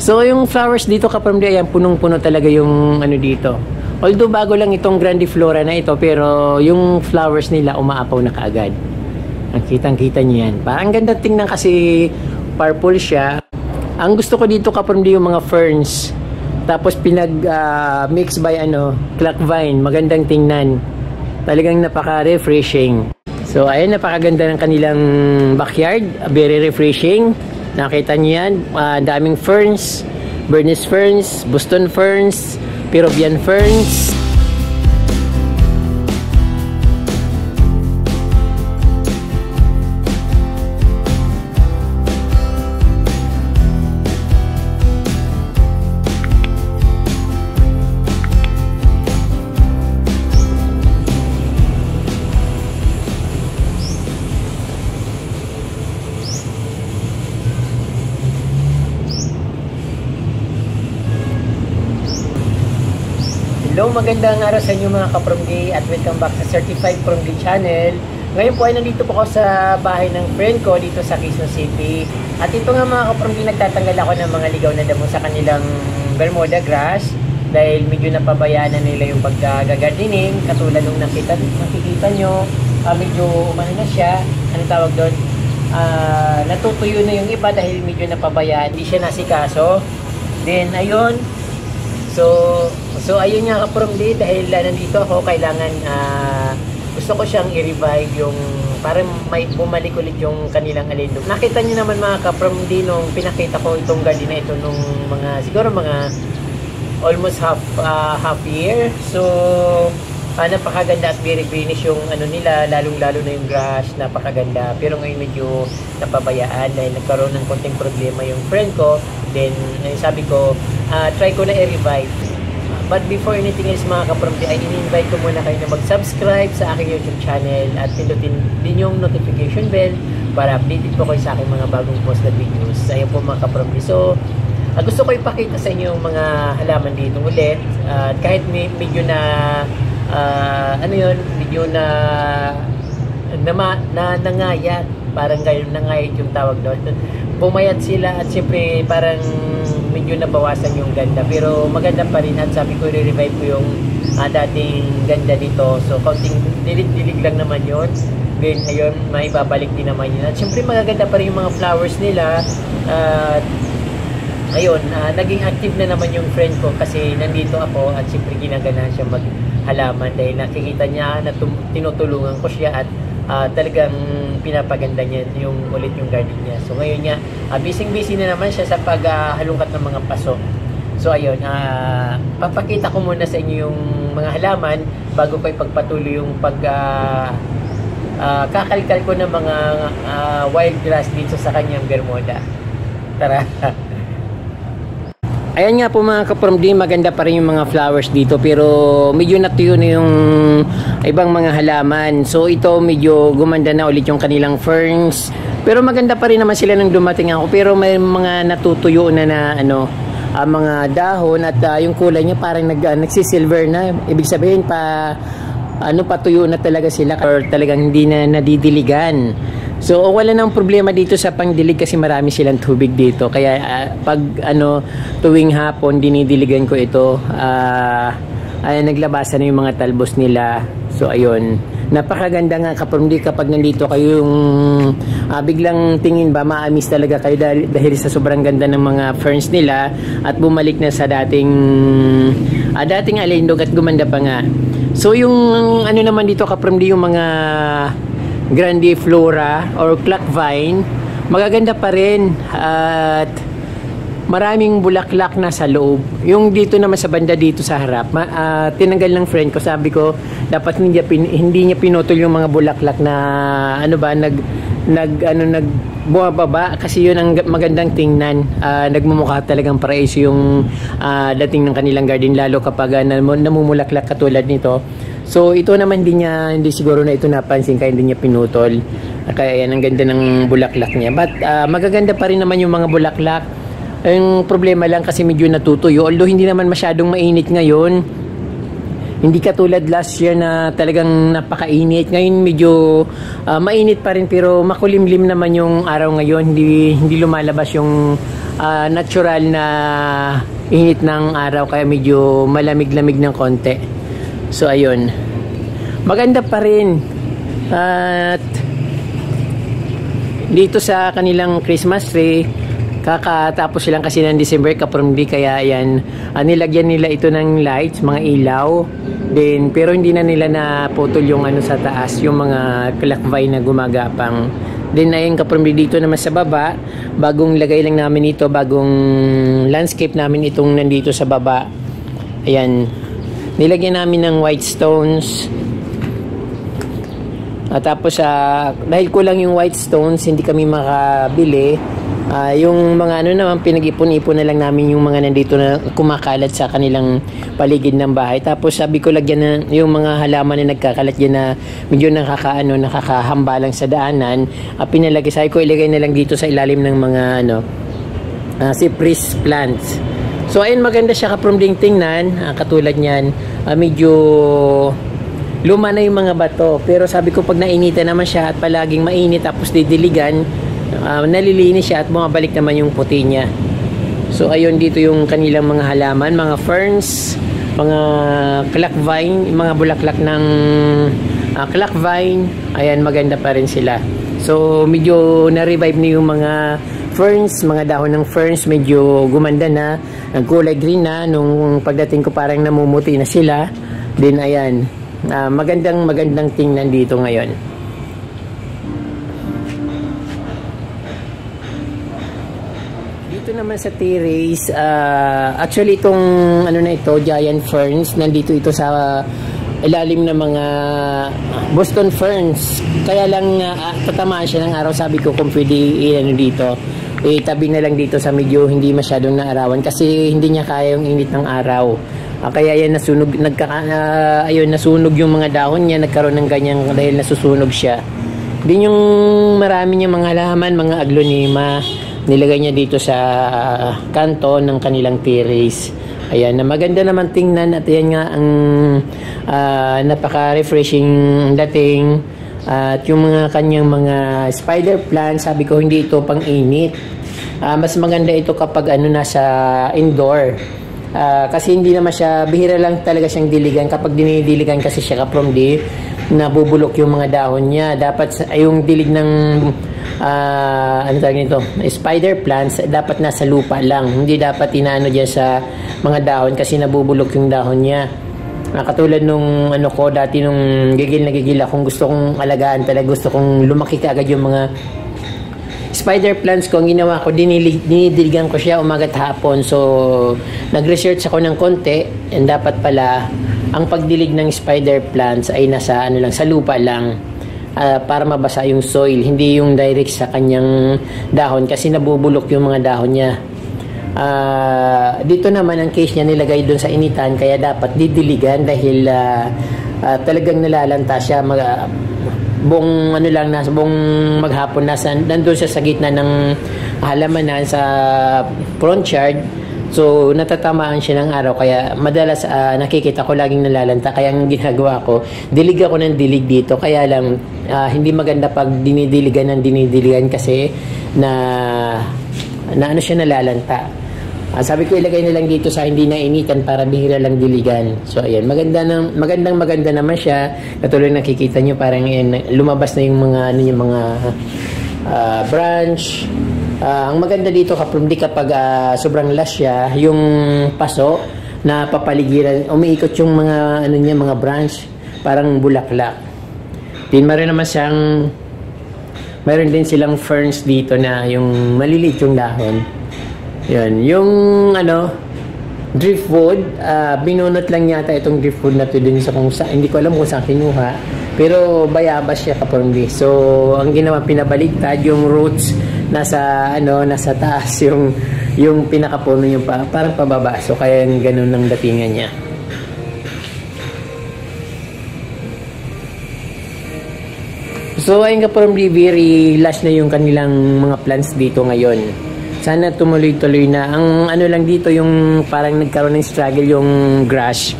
So yung flowers dito Kapromdi, ayan, punong-puno talaga yung ano dito. Although bago lang itong grandiflora na ito, pero yung flowers nila umaapaw na kaagad. Ang kitang-kita niyo yan. Parang ganda tingnan kasi purple siya. Ang gusto ko dito Kapromdi yung mga ferns. Tapos pinag-mix by clock vine. Magandang tingnan. Talagang napaka-refreshing. So ayan, napakaganda ng kanilang backyard. Very refreshing. Nakita niyo yan. Daming ferns. Bernese ferns, Boston ferns, Peruvian ferns. Hello, magandang araw sa inyo mga Kapromdi at welcome back sa Certified Promdi Channel. Ngayon po ay nandito po ako sa bahay ng friend ko dito sa Quezon City. At ito nga mga Kapromdi, nagtatanggal ako ng mga ligaw na damo sa kanilang Bermuda grass dahil medyo napabayaan na nila yung paggagardening. Katulad nung nakikita nyo, medyo umano na siya, anong tawag doon? Natutuyo na yung iba dahil medyo napabayaan, hindi siya nasikaso. Then ayun, So ayun nga Kapromdi, dahil nandito ako, kailangan gusto ko siyang i-revive yung parang may bumalik ulit yung kanilang alindog. Nakita niyo naman mga Kapromdi nung pinakita ko itong garden na ito nung siguro mga almost half year. So napakaganda at very greenish yung nila, lalong-lalo na yung grass, napakaganda. Pero ngayon medyo napabayaan dahil nagkaroon ng konting problema yung friend ko. Then sabi ko, try ko na i-revive. But before anything else mga Kapromdi, ay in-invite ko muna kayo na mag-subscribe sa aking YouTube channel at pindutin din yung notification bell para updated po kayo sa aking mga bagong post na videos. Ayun po mga Kapromdi. So, gusto ko ipakita sa inyo yung mga halaman dito ulit. Kahit medyo na, medyo na nangayat. Parang gayong nangayat yung tawag doon. Pumayat sila at siyempre parang medyo nabawasan yung ganda, pero maganda pa rin at sabi ko i-revive ko yung dating ganda dito. So kaunting dilig-dilig lang naman yun. Then ayun, may babalik din naman yun at syempre magaganda pa rin yung mga flowers nila. Ayun, naging active na naman yung friend ko kasi nandito ako at syempre ginaganahan siya maghalaman dahil nakikita niya na tinutulungan ko siya at talagang pinapaganda niya ulit yung garden niya. So ngayon niya, busy na naman siya sa paghalungkat ng mga paso. So ayun, papakita ko muna sa inyo yung mga halaman bago ko ipagpatuloy yung kakalkal ko ng mga wild grass dito sa kanyang Bermuda. Tara! Ayan nga po mga Kapromdi, maganda pa rin yung mga flowers dito pero medyo natuyo na yung ibang mga halaman. So ito medyo gumanda na ulit yung kanilang ferns. Pero maganda pa rin naman sila nung dumating ako, pero may mga natutuyo na mga dahon at yung kulay niya parang nagsisilver na. Ibig sabihin patuyo na talaga sila or talagang hindi na nadidiligan. So wala nang problema dito sa pangdilig kasi marami silang tubig dito. Kaya pag tuwing hapon dinidiligan ko ito, naglabasan na yung mga talbos nila. So ayun, napakaganda nga Kapromdi kapag nandito kayo yung biglang tingin ba maamis talaga kayo dahil sa sobrang ganda ng mga ferns nila at bumalik na sa dating alindog at gumanda pa nga. So yung naman dito Kapromdi, yung mga grandiflora or clock vine, magaganda pa rin at maraming bulaklak na sa loob. Yung dito naman sa banda dito sa harap, tinanggal ng friend ko, sabi ko dapat hindi niya pinutol yung mga bulaklak na bumababa kasi yun ang magandang tingnan. Nagmumukha talagang paraiso yung dating ng kanilang garden, lalo kapag namumulaklak katulad nito. So ito naman hindi siguro na ito napansin kaya hindi niya pinutol. Kaya yan ang ganda ng bulaklak niya. But magaganda pa rin naman yung mga bulaklak. Yung problema lang kasi medyo natutuyo. Although hindi naman masyadong mainit ngayon. Hindi katulad last year na talagang napakainit. Ngayon medyo mainit pa rin pero makulimlim naman yung araw ngayon. Hindi lumalabas yung natural na init ng araw kaya medyo malamig-lamig ng konti. So ayun. Maganda pa rin. At dito sa kanilang Christmas tree, kakatapos silang kasi ng December ka-promdi kaya yan nilagyan nila ito ng lights, mga ilaw din, pero hindi na nila naputol yung ano sa taas, yung mga kalakbay na gumagapang din. Ayun ka-promdi dito naman sa baba, bagong lagay lang namin ito, bagong landscape namin itong nandito sa baba. Ayan, nilagyan namin ng white stones. Tapos dahil kulang yung white stones, hindi kami makabili. Yung mga ano naman, pinag-ipon-ipon na lang namin yung mga nandito na kumakalat sa kanilang paligid ng bahay. Tapos sabi ko lagyan na yung mga halaman na nagkakalat dyan na medyo nakakahamba lang sa daanan. Pinalagay, sabi ko ilagay na lang dito sa ilalim ng mga cypress plants. So ayun, maganda siya ka-promding tingnan. Katulad niyan, medyo luma na yung mga bato. Pero sabi ko pag nainitan naman siya at palaging mainit tapos didiligan, nalilinis siya at bumabalik naman yung puti niya. So ayun, dito yung kanilang mga halaman, mga ferns, mga clock vine, mga bulaklak ng clock vine. Ayan, maganda pa rin sila. So medyo na-revive na yung mga ferns, mga dahon ng ferns medyo gumanda na, nagkulay green na. Nung pagdating ko parang namumuti na sila. Din ayan, magandang tingnan dito ngayon. Dito naman sa terrace, actually itong ano na ito, giant ferns, nandito ito sa ilalim ng mga Boston ferns. Kaya lang tatamaan siya ng araw. Sabi ko kung pwede dito, tabi na lang dito sa medyo hindi masyadong naarawan kasi hindi niya kaya yung init ng araw. Kaya yan nasunog, nasunog yung mga dahon niya, nagkaroon ng ganyan dahil nasusunog siya. Din yung marami niya mga halaman, mga aglonema, nilagay niya dito sa kanto ng kanilang terrace. Ayan, na maganda naman tingnan at yan nga ang napaka-refreshing dating. At yung mga kanyang mga spider plants, sabi ko hindi ito pang init. Mas maganda ito kapag nasa indoor. Kasi hindi naman siya, bihira lang talaga siyang diligan. Kapag dinidiligan kasi siya ka-promdi, nabubulok yung mga dahon niya. Dapat yung dilig ng ano tawag nito, spider plants, dapat nasa lupa lang. Hindi dapat inaano diyan sa mga dahon kasi nabubulok yung dahon niya. Katulad nung dati nung gigil akong gusto kong alagaan talaga, gusto kong lumaki kaagad yung mga spider plants ko. Ang ginawa ko, dinidiligan ko siya umaga at hapon. So nag-research ako ng konti, and dapat pala ang pagdilig ng spider plants ay nasa sa lupa lang. Para mabasa yung soil, hindi yung direct sa kanyang dahon kasi nabubulok yung mga dahon niya. Dito naman ang case niya nilagay doon sa initan, kaya dapat didiligan dahil talagang nalalanta siya. Buong maghapon nandun siya sa gitna ng halamanan sa front yard. So natatamaan siya ng araw, kaya madalas nakikita ko laging nalalanta. Kaya ang ginagawa ko, dilig ako ng dilig dito. Kaya lang hindi maganda pag dinidiligan kasi na siya nalalanta. Sabi ko ilagay na lang dito sa hindi na initan para bihira lang diligan. So ayan, maganda naman siya. Katulad nakikita nyo, parang lumabas na yung mga branch. Ang maganda dito ka-promdi kapag sobrang lush siya, yung paso na papaligiran, umiikot yung mga mga branch, parang bulaklak. Mayroon din silang ferns dito na yung maliliit yung dahon. Yan, yung driftwood, binunot lang yata itong driftwood na to din sa hindi ko alam kung saan kinuha, pero bayabas siya ka-promdi. So ang ginawa, pinabaliktad yung roots nasa taas, yung pinakapuno yung parang pababa. So kaya ganun ang datingan niya. So ayun ka-promdi, very lush na yung kanilang mga plants dito ngayon. Sana tumuloy-tuloy na. Ang lang dito, yung parang nagkaroon ng struggle yung grass.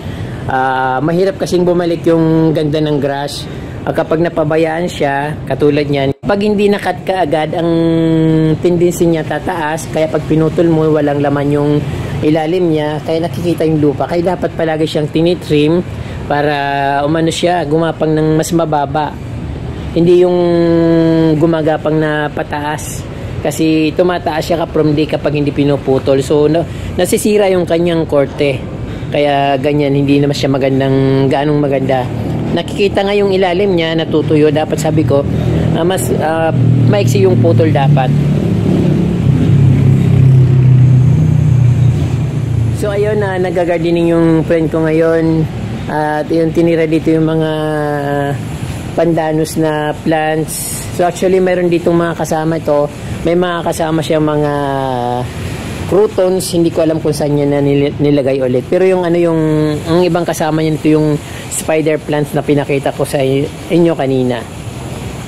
Mahirap kasing bumalik yung ganda ng grass kapag napabayaan siya, katulad niyan. Pag hindi nakat kaagad, ang tendency niya tataas, kaya pag pinutol mo, walang laman yung ilalim niya, kaya nakikita yung lupa. Kaya dapat palagi siyang tinitrim para umano siya, gumapang ng mas mababa. Hindi yung gumagapang na pataas. Kasi tumataas siya from day kapag hindi pinuputol. So, nasisira yung kanyang korte. Kaya ganyan, hindi naman siya ganong maganda. Nakikita nga yung ilalim niya, natutuyo. Dapat sabi ko, mas maiksi yung putol dapat. So ayun, nag-gardening yung friend ko ngayon. At yung tinira dito yung mga pandanus na plants. So actually mayroon ditong mga kasama ito. May mga kasama siyang mga croutons, hindi ko alam kung saan niya na nilagay ulit. Pero yung ang ibang kasama niya ito yung spider plants na pinakita ko sa inyo kanina.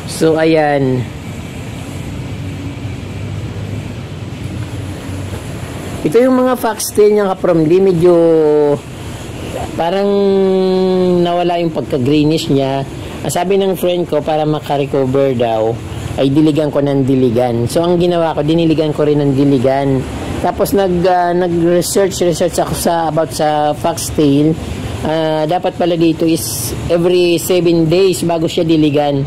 So ayan. Ito yung mga foxtail niya kapromdi, medyo parang nawala yung pagka-greenish niya. Sabi ng friend ko, para makarecover daw, ay diligan ko ng diligan. So ang ginawa ko, diniligan ko rin ng diligan. Tapos nag-research ako about sa foxtail. Dapat pala dito is every 7 days bago siya diligan.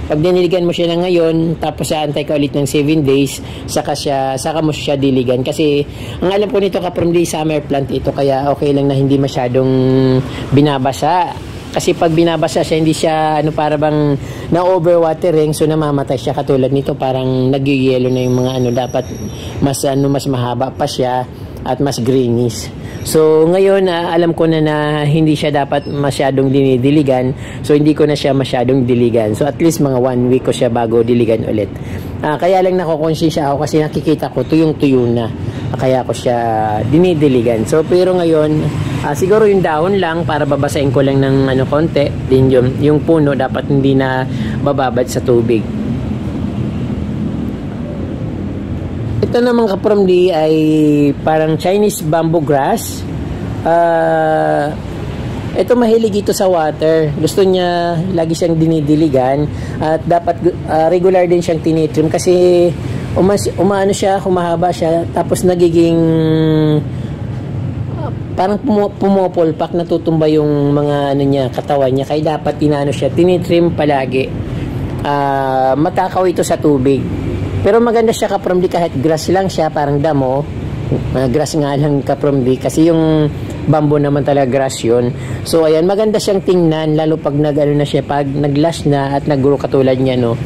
Pag diniligan mo siya na ngayon, tapos antay ka ulit ng 7 days, saka mo siya diligan. Kasi ang alam ko nito kapromdi, summer plant ito, kaya okay lang na hindi masyadong binabasa. Kasi pag binabasa siya, hindi siya para bang na-overwatering, so namamatay siya. Katulad nito, parang nagyayelo na yung mga dapat mas mahaba pa siya at mas greenish. So ngayon, alam ko na hindi siya dapat masyadong dinidiligan, so hindi ko na siya masyadong diligan. So at least mga 1 week ko siya bago diligan ulit. Kaya lang nakokonsensya ako kasi nakikita ko tuyong-tuyo na. Kaya ko siya dinidiligan. So pero ngayon, siguro yung dahon lang para babasahin ko lang ng konti. Din yung puno dapat hindi na bababad sa tubig. Ito naman kapromdi ay parang Chinese bamboo grass. Ito mahilig ito sa water. Gusto niya lagi siyang dinidiligan at dapat regular din siyang tinitrim kasi umaano siya, humahaba siya, tapos nagiging parang pumopolpak, natutumba yung mga niya, katawan niya. Kaya dapat siya, tinitrim palagi. Matakaw ito sa tubig. Pero maganda siya kapromdi kahit grass lang siya, parang damo. Grass nga lang kapromdi kasi yung bamboo naman talaga grass yun. So ayan, maganda siyang tingnan lalo pag na siya, pag naglash na at nag-grow katulad niya, no.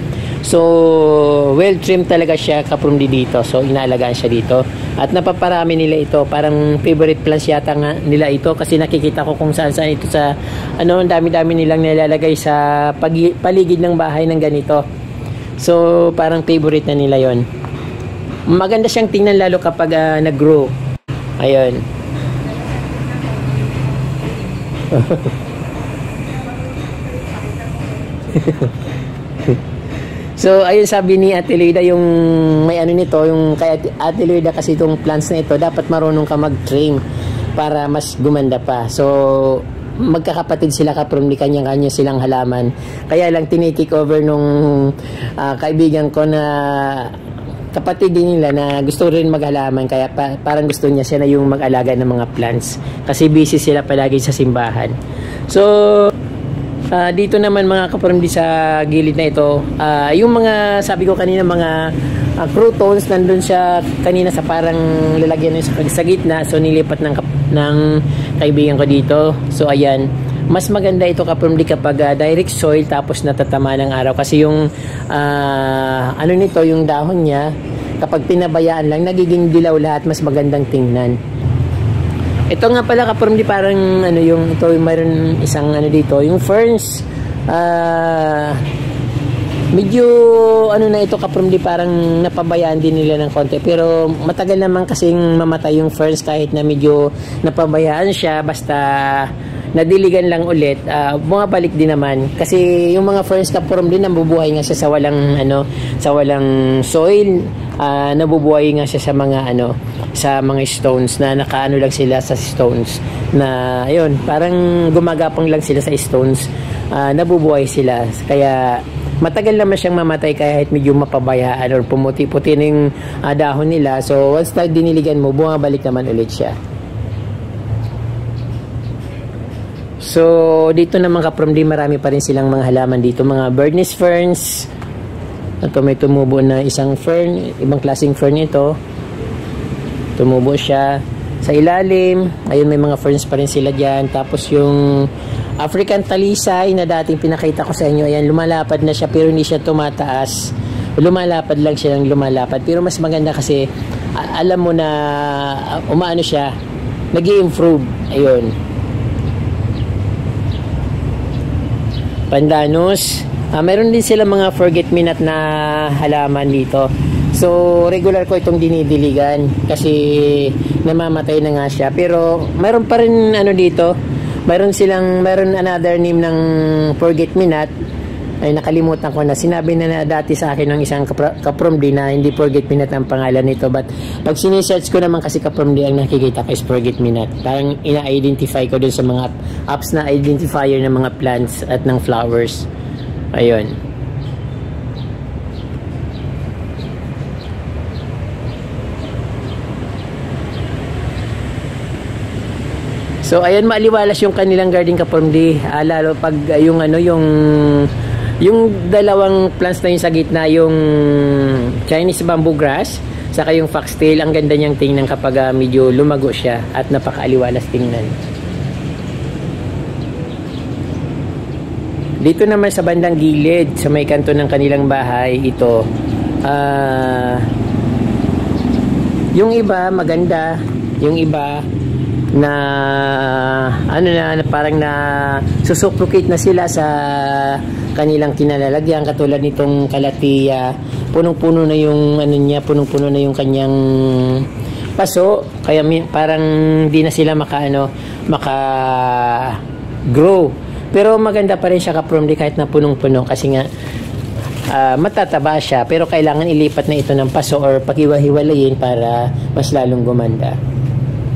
So well trimmed talaga siya kapromdi dito. So inaalagaan siya dito at napaparami nila ito. Parang favorite plants yata nga nila ito kasi nakikita ko kung saan ito sa dami-dami nilang nilalagay sa paligid ng bahay ng ganito. So parang favorite na nila yon. Maganda siyang tingnan lalo kapag nag-grow. Ayun. So ayun, sabi ni Ate Luida, yung may nito, yung kay Ate Luida kasi itong plants na ito, dapat marunong ka mag-trim para mas gumanda pa. So magkakapatid sila kapromdi, kanya-kanya silang halaman. Kaya lang tinitake over nung kaibigan ko na kapatid din nila na gusto rin maghalaman, kaya parang gusto niya siya na yung mag-alaga ng mga plants kasi busy sila palagi sa simbahan. So dito naman mga kapromdi sa gilid na ito, yung mga sabi ko kanina mga croutons, nandun siya kanina sa parang lalagyan sa gitna, so nilipat ng kaibigan ko dito. So ayan, mas maganda ito kapromdi kapag direct soil tapos natatama ng araw kasi yung nito, yung dahon niya kapag pinabayaan lang nagiging dilaw lahat, mas magandang tingnan. Ito nga pala kapromdi, parang yung ito, mayroon isang dito, yung ferns, medyo na ito kapromdi, parang napabayaan din nila ng konti, pero matagal naman kasing mamatay yung ferns kahit na medyo napabayaan siya, basta nadiligan lang ulit, bumabalik din naman kasi yung mga ferns kaprom din nabubuhay nga siya sa walang sa walang soil, nabubuhay nga siya sa mga sa mga stones na nakaano lang sila sa stones na ayun, parang gumagapang lang sila sa stones, nabubuhay sila kaya matagal naman siyang mamatay kahit medyo mapabayaan or pumuti-puti na yung dahon nila. So once na diniligan mo, bumabalik naman ulit siya. So dito naman kaprom di marami pa rin silang mga halaman dito, mga Bernese ferns. Ito may tumubo na isang fern, ibang klaseng fern ito. Tumubo siya sa ilalim. Ayun, may mga ferns pa rin sila dyan. Tapos yung African talisay na dating pinakita ko sa inyo, ayan, lumalapad na siya pero hindi siya tumataas. Lumalapad lang siya ng lumalapad. Pero mas maganda kasi alam mo na umaano siya, nag-i-improve. Ayun. Pandanus. Meron din sila mga forget-me-not na halaman dito. So, regular ko itong dinidiligan kasi namamatay na nga siya. Pero, mayroon pa rin dito. Mayroon another name ng forget-me-not. Ay, nakalimutan ko na. Sinabi na dati sa akin ng isang kapromdi na hindi forget-me-not ang pangalan nito. But, pag sinesearch ko naman kasi kapromdi ang nakikita ko is forget-me-not. Parang ina-identify ko dun sa mga apps na identifier ng mga plants at ng flowers. Ayun. So ayan, maaliwalas yung kanilang garden kapromdi, lalo pag yung yung dalawang plants na yung sa gitna, yung Chinese bamboo grass saka yung foxtail, ang ganda niyang tingnan kapag medyo lumago siya at napakaaliwalas tingnan. Dito naman sa bandang gilid, sa may kanto ng kanilang bahay, ito yung iba maganda, yung iba na parang na susuffocate na sila sa kanilang kinalalagyan, katulad nitong kalatia, punong-puno na yung punong-puno na yung kanyang paso, kaya parang di na sila maka grow. Pero maganda pa rin siya kapromdi kahit na punong-puno kasi nga matataba siya, pero kailangan ilipat na ito ng paso or pakiwa-hiwalayin para mas lalong gumanda.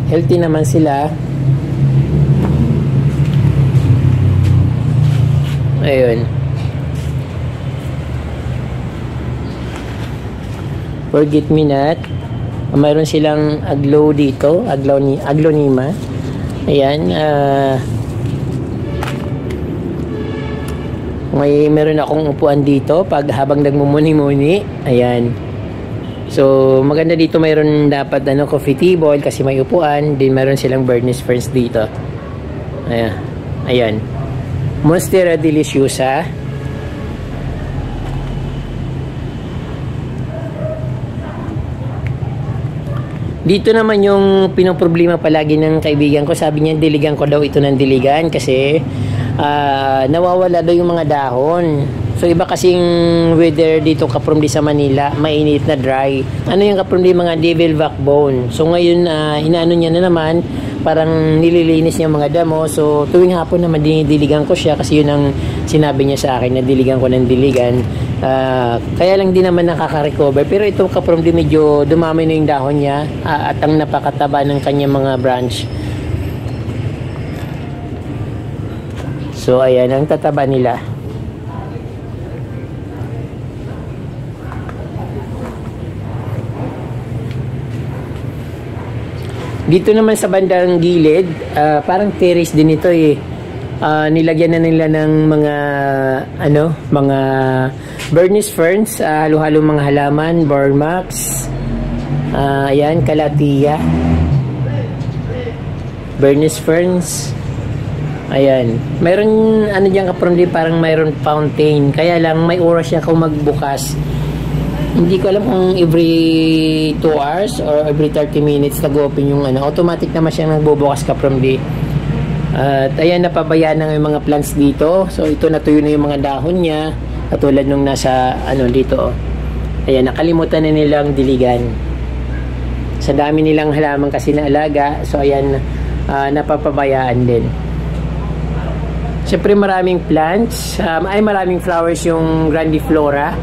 Healthy naman sila. Ayun. Forget-me-not. Mayroon silang aglaw dito, aglonema. Ayan, meron akong upuan dito pag habang nagmumuni-muni. Ayan. So, maganda dito, mayroon dapat coffee table kasi may upuan. Din meron silang Bernese ferns dito. Ayan. Ayan. Monstera deliciosa. Dito naman yung pinoproblema palagi ng kaibigan ko. Sabi niya, diligan ko daw ito ng diligan kasi nawawala daw yung mga dahon. So iba kasing weather dito kapromdi sa Manila, mainit na dry. Ano yung kapromdi, mga devil backbone. So ngayon inaano niya na naman, parang nililinis niya mga damo. So tuwing hapon naman dinidiligan ko siya kasi yun ang sinabi niya sa akin na diligan ko ng diligan. Kaya lang din naman nakaka-recover. Pero itong kapromdi medyo dumami na yung dahon niya at ang napakataba ng kanyang mga branch. So ayan ang tataba nila. Dito naman sa bandang gilid, parang terrace din ito eh. Nilagyan na nila ng mga Bernese ferns, halo-halo mga halaman, Burmax, ayan, kalatia, Bernese ferns. Ayan, mayroon diyan kapromdi, parang mayroon fountain, kaya lang may oras siya kung magbukas. Hindi ko alam kung every 2 hours or every 30 minutes nag-open yung automatic naman siyang nagbubukas kapromdi. At ayan, napabayaan na yung mga plants dito. So ito, natuyo na yung mga dahon niya, katulad nung nasa dito. Ayan, nakalimutan na nilang diligan. Sa dami nilang halaman kasi na alaga, so ayan, napapabayaan din. Siyempre maraming plants, maraming flowers yung Grandiflora.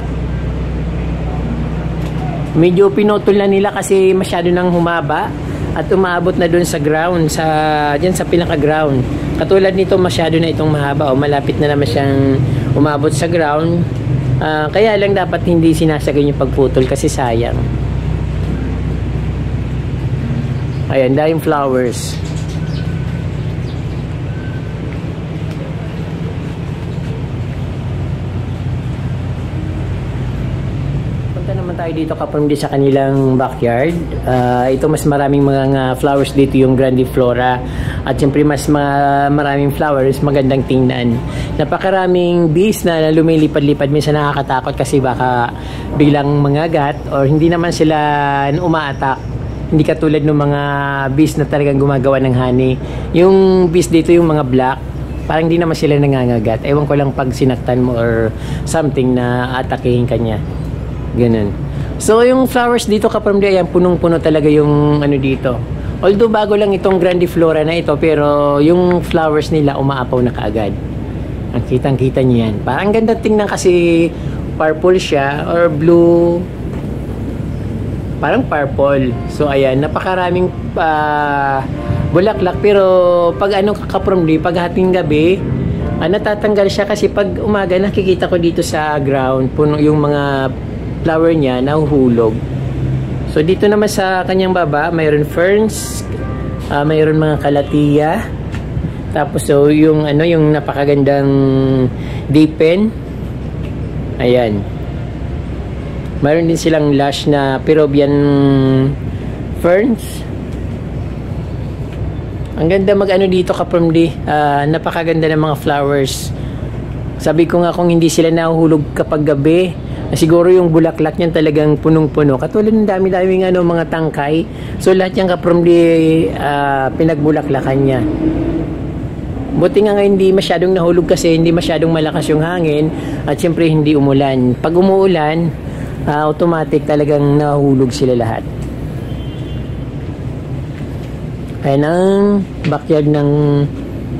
Medyo pinutol na nila kasi masyado nang humaba at umaabot na dun sa ground, diyan sa pinaka ground. Katulad nito masyado na itong mahaba, malapit na naman siyang umabot sa ground. Kaya lang dapat hindi sinasagad yung pagputol kasi sayang. Ayan, dahil flowers. Punta naman tayo dito kapag sa kanilang backyard. Ito mas maraming mga flowers dito yung Grandiflora. At siyempre mas maraming flowers, magandang tingnan. Napakaraming bees na lumilipad-lipad. Minsan nakakatakot kasi baka biglang mangagat or hindi naman sila umaatak. Hindi katulad ng mga bees na talagang gumagawa ng honey. Yung bees dito yung mga black, parang hindi naman sila nangangagat. Ewan ko lang pag sinaktan mo or something na atakihin kanya. Ganun. So yung flowers dito kapamdi, ayan, punong-puno talaga yung ano dito. Although bago lang itong Grandiflora na ito, pero yung flowers nila umaapaw na kaagad. Ang kitang-kita niyo yan. Parang ganda tingnan kasi purple siya or blue. Parang purple. So ayan, napakaraming bulaklak, pero pag ano kapamdi, pag hating gabi, natatanggal siya kasi pag umaga nakikita ko dito sa ground, puno yung mga flower niya nahuhulog. So dito naman sa kanyang baba, mayroon ferns, mayroon mga kalatiya. Tapos so yung ano, yung napakagandang dipen. Ayan. Mayroon din silang lush na Peruvian ferns. Ang ganda mag-ano dito kapamdi. Napakaganda ng mga flowers. Sabi ko nga kung hindi sila nahuhulog kapag gabi, siguro yung bulaklak niyan talagang punong-puno. Katulad ng dami-daming ano, mga tangkay. So lahat yung kapamdi pinagbulaklakan niya. Buti nga hindi masyadong nahulog kasi hindi masyadong malakas yung hangin at syempre hindi umulan. Pag umuulan, automatic talagang nahulog sila lahat. Ayan ang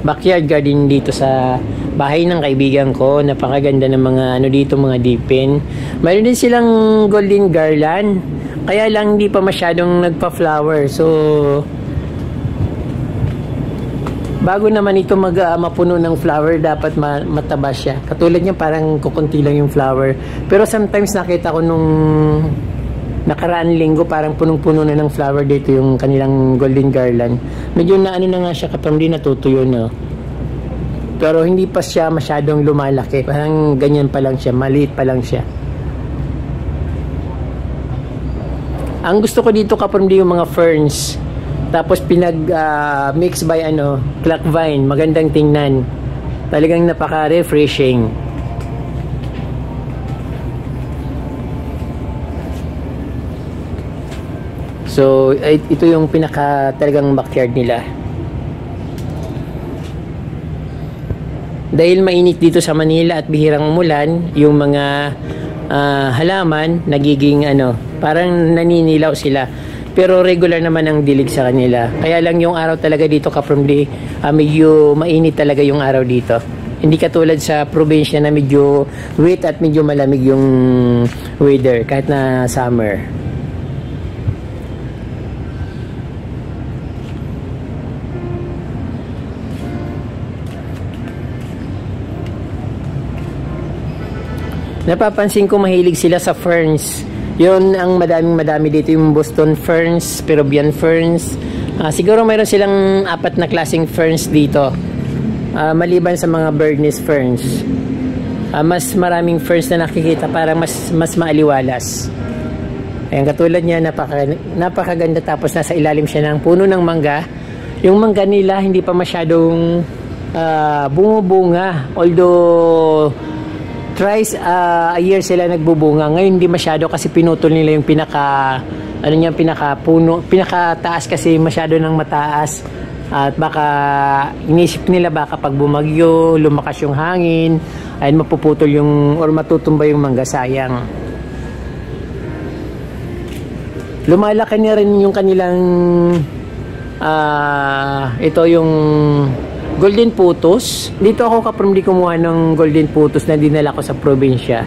backyard garden dito sa bahay ng kaibigan ko. Napakaganda ng mga ano dito, mga dipin. Mayroon din silang golden garland. Kaya lang hindi pa masyadong nagpa-flower. So bago naman ito mapuno ng flower, dapat mataba siya. Katulad niya parang kukunti lang yung flower. Pero sometimes nakita ko nung nakaraan linggo, parang punong-puno na ng flower dito yung kanilang golden garland. Medyo na ano na nga siya kapag hindi natutuyo na. Pero hindi pa siya masyadong lumalaki. Parang ganyan pa lang siya, maliit pa lang siya. Ang gusto ko dito kapag hindi yung mga ferns. Tapos mix by clock vine, magandang tingnan. Talagang napaka-refreshing. So ito yung pinaka talagang backyard nila. Dahil mainit dito sa Manila at bihirang umulan, yung mga halaman nagiging parang naninilaw sila. Pero regular naman ang dilig sa kanila. Kaya lang yung araw talaga dito kapamdi, medyo mainit talaga yung araw dito. Hindi katulad sa probinsya na medyo wet at medyo malamig yung weather kahit na summer. Napapansin ko mahilig sila sa ferns. Yun ang madami dito, yung Boston ferns, Peruvian ferns. Siguro mayroon silang 4 na klaseng ferns dito. Maliban sa mga Bernese ferns. Mas maraming ferns na nakikita, parang mas maaliwalas. Ayan, katulad niya, napakaganda. Tapos nasa ilalim siya ng puno ng mangga. Yung mangga nila hindi pa masyadong bumubunga. Although twice a year sila nagbubunga. Ngayon hindi masyado kasi pinutol nila yung pinakataas kasi masyado nang mataas. At baka inisip nila baka pag bumagyo, lumakas yung hangin, ay mapuputol yung or matutumba yung mangga, sayang. Lumalaki na rin yung kanilang ito yung Golden Putos. Dito ako kaprom di kumuha ng Golden Putos na dinala ko sa probinsya.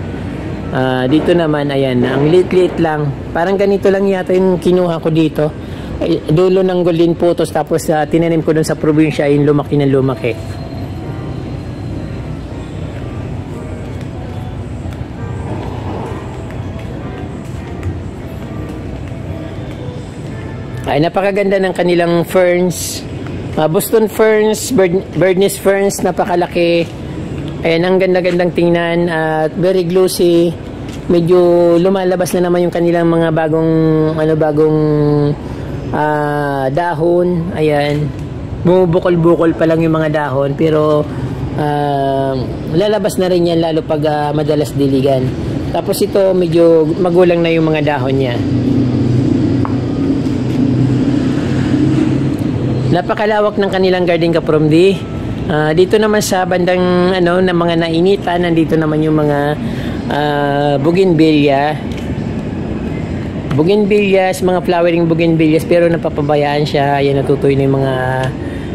Dito naman, ayan, ang lit-lit lang. Parang ganito lang yata yung kinuha ko dito. Dulo ng Golden Putos, tapos tinanim ko dun sa probinsya, yung lumaki na lumaki. Ay, napakaganda ng kanilang ferns. Boston ferns, Bernese ferns, napakalaki. Ayan, ang ganda-gandang tingnan at very glossy. Medyo lumalabas na naman yung kanilang mga bagong dahon. Ayan, bumubukol-bukol pa lang yung mga dahon, pero lalabas na rin yan lalo pag madalas diligan. Tapos ito medyo magulang na yung mga dahon niya. Napakalawak ng kanilang garden kapromdi. Dito naman sa bandang na mga nainitan, nandito naman yung mga bougainvillea. Bougainvilleas, mga flowering bougainvilleas, pero napapabayaan siya. Ayan, natutuyo na yung mga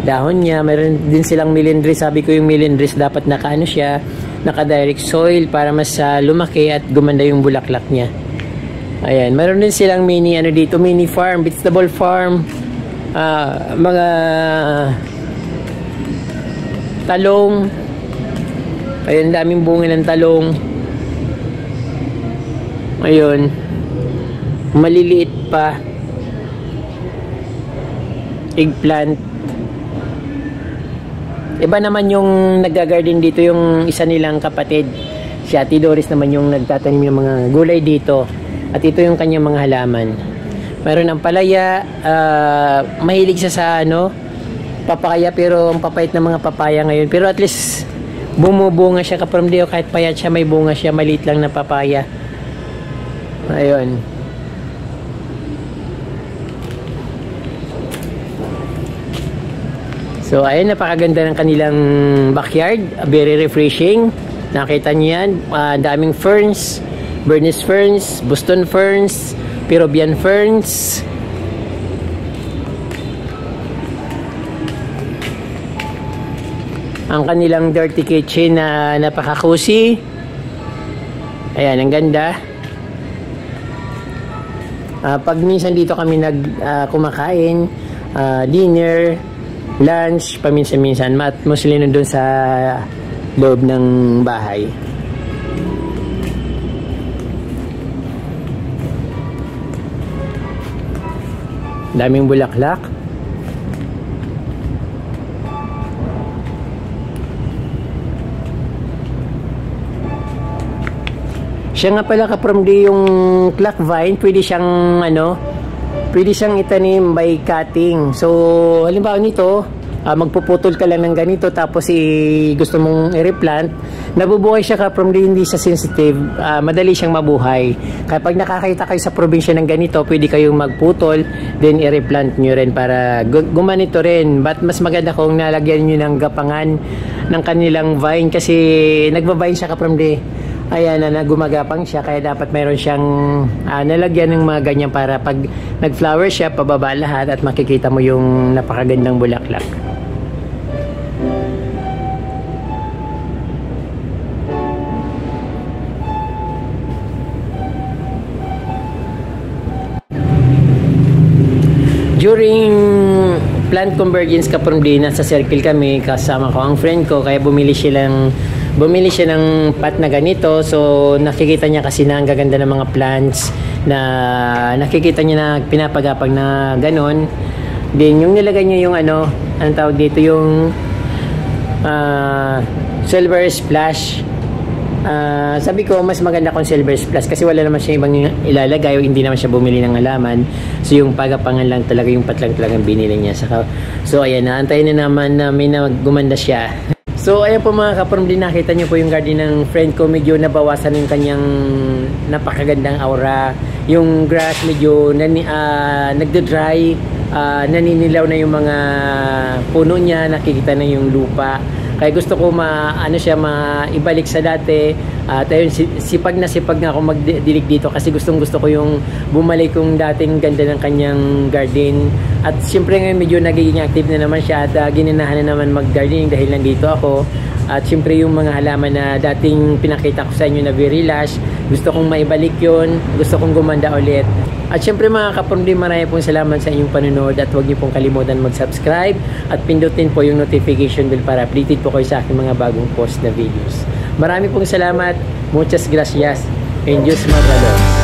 dahon niya. Meron din silang milindres. Sabi ko yung milindres dapat siya, naka-direct soil para mas lumaki at gumanda yung bulaklak niya. Ayan, meron din silang mini dito, mini farm, vegetable farm. Mga talong. Ayun, daming bunga ng talong. Ayun, maliliit pa. Eggplant. Iba naman yung nagga-garden dito, yung isa nilang kapatid. Si Ate Doris naman yung nagtatanim ng mga gulay dito. At ito yung kanyang mga halaman. Mayroon ng palaya, mahilig siya sa papaya, pero ang papait ng mga papaya ngayon. Pero at least bumubunga siya kapromdi, kahit payat siya, may bunga siya, maliit lang na papaya. Ayun. So ayun, napakaganda ng kanilang backyard, very refreshing. Nakita niyo yan, daming ferns, Bernese ferns, Boston ferns, Peruvian ferns. Ang kanilang dirty kitchen na napaka-cozy. Ayan, ang ganda. Pag minsan dito kami kumakain, dinner, lunch, paminsan-minsan, mostly nandun sa loob ng bahay. Daming bulaklak. Siya nga pala kapromdi, yung clock vine, pwede siyang pwede siyang itanim by cutting. So halimbawa nito, magpuputol ka lang ng ganito, tapos gusto mong i-replant, nabubuhay siya kapromdi, hindi siya sensitive, madali siyang mabuhay. Kapag nakakita kayo sa probinsya ng ganito, pwede kayong magputol, then i-replant nyo rin para gumanito rin. But mas maganda kung nalagyan nyo ng gapangan ng kanilang vine, kasi nagbabine siya kapromdi. Ayan, na gumagapang siya, kaya dapat mayroon siyang nalagyan ng mga ganyan para pag nag-flower siya, pababa lahat at makikita mo yung napakagandang bulaklak. During plant convergence kapromdi, nasa circle kami, kasama ko ang friend ko, kaya bumili siya ng pot na ganito. So nakikita niya kasi na ang gaganda ng mga plants na nakikita niya na pinapagapag na ganon. Then yung nilagay niya yung anong tawag dito, yung silver splash. Sabi ko mas maganda kung silver splash kasi wala naman siya ibang ilalagay o hindi naman siya bumili ng halaman. So yung pagapangan lang talaga, yung pot lang talagang binili niya. So ayan, naantayin na naman namin na gumanda siya. So ayan po mga kapromdi, nakita niyo po yung garden ng friend ko, medyo nabawasan yung kanyang napakagandang aura. Yung grass medyo nagdo-dry, naninilaw na yung mga puno niya, nakikita na yung lupa. Kaya gusto ko maibalik sa dati. At ayun, sipag na sipag nga ako magdilig dito kasi gusto ko yung bumalik yung dating ganda ng kanyang garden. At siyempre ngayon medyo nagiging active na naman siya at ginanahan na naman mag-gardening dahil nandito ako. At siyempre yung mga halaman na dating pinakita ko sa inyo na very lush, gusto kong maibalik yun, gusto kong gumanda ulit. At siyempre mga kapromdi, marami pong salamat sa inyong panonood at huwag niyo pong kalimutan mag-subscribe at pindutin po yung notification bell para updated po kayo sa aking mga bagong post na videos. Marami pong salamat, muchas gracias, and Diyos magbalon.